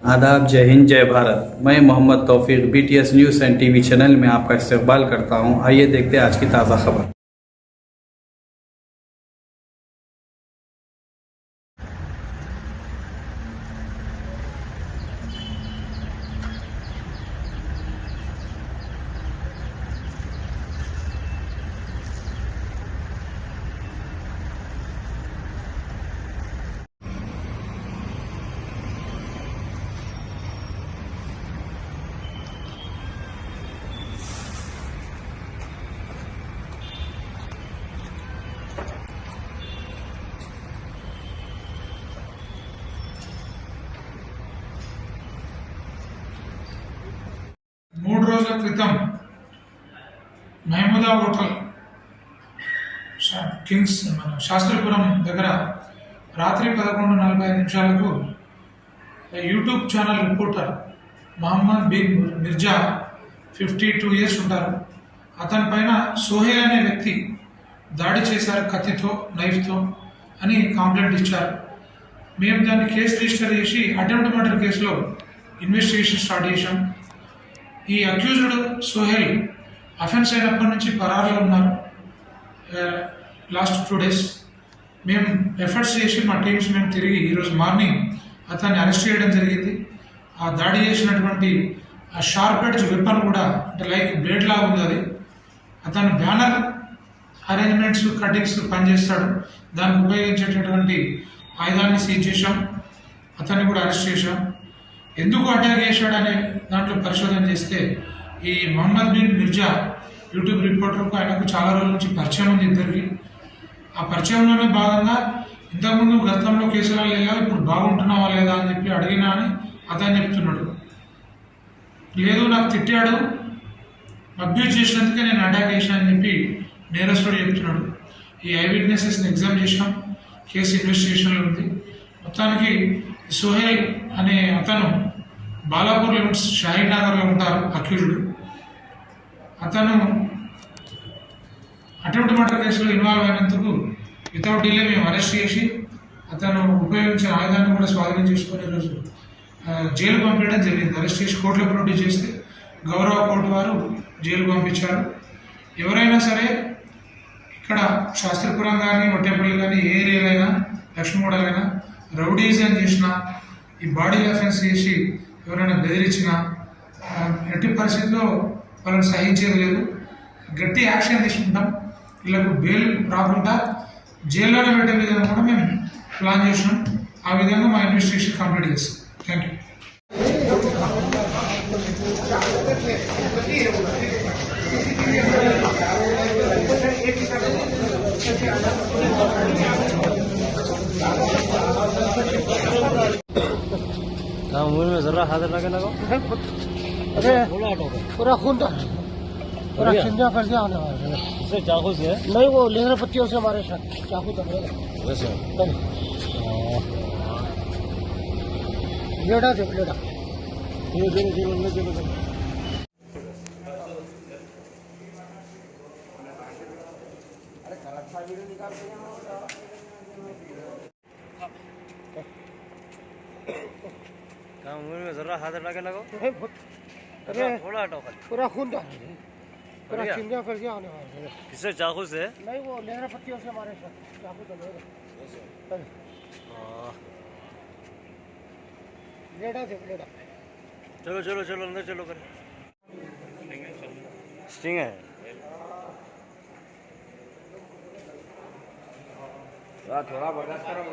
आदाब, जय हिंद, जय भारत। मैं मोहम्मद तौफीक BTS news and TV channel में आपका इस्तकबाल करता हूं। आइए देखते हैं आज की ताज़ा खबर। మూడు రోజుల క్రితం మహమూదా హోటల్ కింగ్స్ మన శాస్త్రీపురం దగ్గర రాత్రి 11:45 YouTube channel reporter Mohammed Bin Mirza 52 years ఉంటారు. అతని పైన సోహెల్ అనే వ్యక్తి దాడి చేశారు కత్తితో, నైఫ్తో అని కంప్లైంట్ ఇచ్చారు. మేము దాన్ని కేసు రిజిస్టర్ చేసి అటెంప్ట్ మర్డర్ కేసులో ఇన్వెస్టిగేషన్ స్టార్ట్ చేశాం. ఈ అక్యూజ్డ్ సోహెల్ అఫెన్స్ అయినప్పటి నుంచి పరారులో ఉన్నారు. లాస్ట్ 2 days మేము ఎఫర్ట్స్ చేసి మా టీమ్స్ మేము తిరిగి ఈరోజు మార్నింగ్ అతన్ని అరెస్ట్ చేయడం జరిగింది. ఆ దాడి చేసినటువంటి ఆ షార్ప్ ఎడ్జ్ వెపన్ కూడా అంటే లైక్ బ్లేడ్ లా ఉంది. అది అతను బ్యానర్ అరేంజ్మెంట్స్ కటింగ్స్ పనిచేస్తాడు. దానికి ఉపయోగించేటటువంటి ఆయుధాన్ని సీజ్ చేశాం. అతన్ని కూడా అరెస్ట్ చేశాం. ఎందుకు అటాక్ చేశాడు అనే దాంట్లో పరిశోధన చేస్తే ఈ మహమ్మద్ బిన్ మిర్జా యూట్యూబ్ రిపోర్టర్కు ఆయనకు చాలా రోజుల నుంచి పరిచయం ఉంది ఇద్దరికి. ఆ పరిచయంలోనే భాగంగా ఇంతకుముందు గతంలో కేసులలో వెళ్ళా ఇప్పుడు బాగుంటున్నావా లేదా అని చెప్పి అడిగినా అని అతను చెప్తున్నాడు. లేదు, నాకు తిట్టాడు, అబ్యూజ్ చేసినందుకే నేను అటాక్ చేసిన అని చెప్పి నేరస్తుడు చెప్తున్నాడు. ఈ ఐ విట్నెసెస్ని ఎగ్జామ్ చేసినాం. కేసు ఇన్వెస్టిగేషన్లో ఉంది. మొత్తానికి సోహెల్ అనే అతను బాలాపూర్ లిమిట్స్ షాహీద్ నగర్లో ఉంటారు అక్యూజ్డ్. అతను అటెంప్ట్ మర్డర్ కేసులో ఇన్వాల్వ్ అయినందుకు వితౌట్ డిలే మేము అరెస్ట్ చేసి అతను ఉపయోగించిన ఆయుధాన్ని కూడా స్వాధీనం చేసుకుని ఈరోజు జైలు పంపించడం జరిగింది. అరెస్ట్ చేసి కోర్టులో ప్రొడ్యూస్ చేస్తే గౌరవ కోర్టు వారు జైలు పంపించారు. ఎవరైనా సరే ఇక్కడ శాస్త్రీపురం కానీ, ఒట్టేపల్లి కానీ, ఏ ఏరియాలైనా, లక్ష్మీగూడలైనా రౌడీజం చేసిన, ఈ బాడీ అఫెన్స్ చేసి ఎవరైనా బెదిరించినా ఎట్టి పరిస్థితుల్లో వాళ్ళని సహించేది లేదు. గట్టి యాక్షన్ తీసుకుంటాం. వీళ్ళకు బెయిల్ రాకుండా జైల్లోనే పెట్టే విధంగా కూడా మేము ప్లాన్ చేసినాం. ఆ విధంగా మా ఇన్వెస్టిగేషన్ కంప్లీట్ చేస్తాం. థ్యాంక్ हाँ मुंह में जरा हाथ लगे लगा। अरे पूरा खून था, पूरा चिंजा कर दिया आने वाला है। इसे चाकू से नहीं, वो लेजर पत्तियों से हमारे साथ चाकू तक वैसे ब्लेडा थे, ब्लेडा धीरे धीरे धीरे धीरे हाँ मुंह में जरा हाथ लगे लगा। अरे थोड़ा हटाओ खाली। पूरा खून था, पूरा चिंजा कर दिया आने वाला है। किससे चाकू से? नहीं, वो लेजर पत्तियों से हमारे साथ चाकू तक ब्लेडा थे, ब्लेडा। चलो चलो चलो अंदर चलो कर। स्टिंग है थोड़ा बर्दाश्त करो।